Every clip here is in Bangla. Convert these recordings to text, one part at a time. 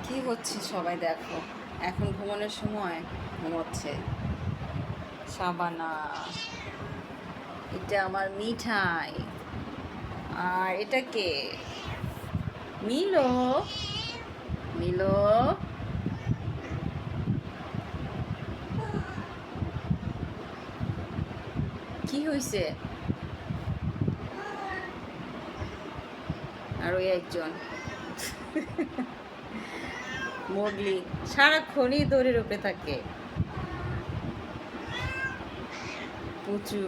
কি হচ্ছে সবাই দেখো, এখন ঘুমানোর সময় ঘুমোচ্ছে শাবানা। এটা আমার মিঠাই। আর এটা কে? মিলো। মিলো, কি হয়েছে? আর ওই একজন মোগলি সারাক্ষণই দৌড়ে রূপে থাকে। পুচু,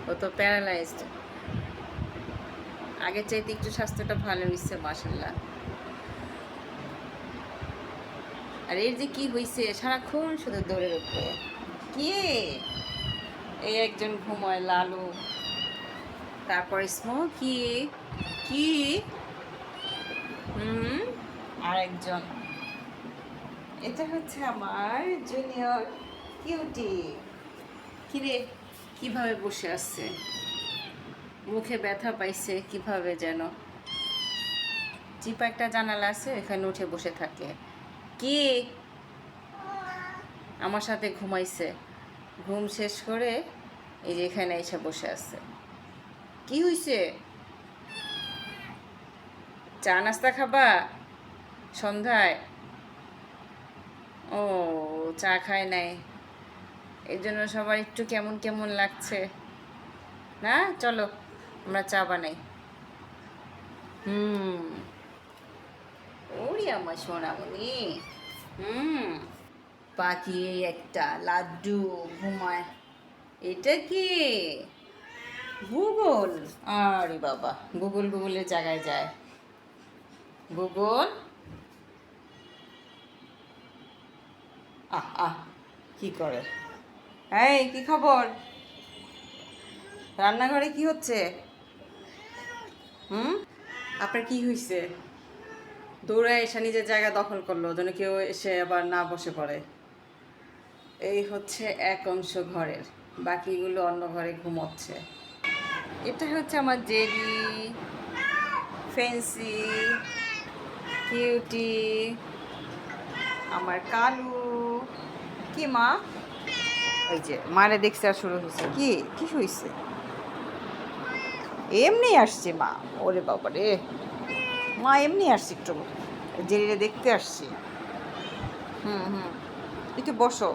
ও তো প্যারালাইজড। আগের চাইতে একটু স্বাস্থ্যটা ভালো হয়েছে মাশাল্লাহ। আর এর যে কি হয়েছে, সারাক্ষণ শুধু দৌড়ের উপরে। কে? এই একজন ঘুমায় লালু, তারপর স্মোকি। কি? হুম, আর একজন। এটা হচ্ছে আমার জুনিয়র কিউটি। কিরে, কিভাবে বসে আছে? মুখে ব্যথা পাইছে কিভাবে যেন। চিপা একটা জানালা আছে, এখানে উঠে বসে থাকে। কি? আমার সাথে ঘুমাইছে, ঘুম শেষ করে এই যে এখানে এসে বসে আছে। কি হইছে? চা নাস্তা খাবা সন্ধ্যায়? ও, চা খায় নাই, এই জন্য সবার একটু কেমন কেমন লাগছে না? চলো আমরা চা বানাই। হুম, ওরে আমার সোনামণি। হুম, পাখি একটা লাড্ডু ঘুমায়। এটা কি? গুগল? আরে বাবা, গুগল গুগলের জায়গায় যায়। গুগল, আহ আহ, কি করে? এই, কি খবর? রান্নাঘরে কি হচ্ছে? হুম, আপনার কি হয়েছে? দৌড়ে এসে নিজের জায়গা দখল করলো, যেন কেউ এসে আবার না বসে পড়ে। এই হচ্ছে এক অংশ ঘরের, বাকিগুলো অন্য ঘরে ঘুমোচ্ছে। এটা হচ্ছে আমার জেরি, ফেন্সি, কিউটি, আমার কালু। কি মা? ওই যে মারে দেখছে আর শুরু হয়েছে। কি কি হয়েছে? এমনি আসছে মা। ওরে বাবা রে, মা এমনি আসছি একটু, জেরিরে দেখতে আসছি। হুম হুম, একটু বসো।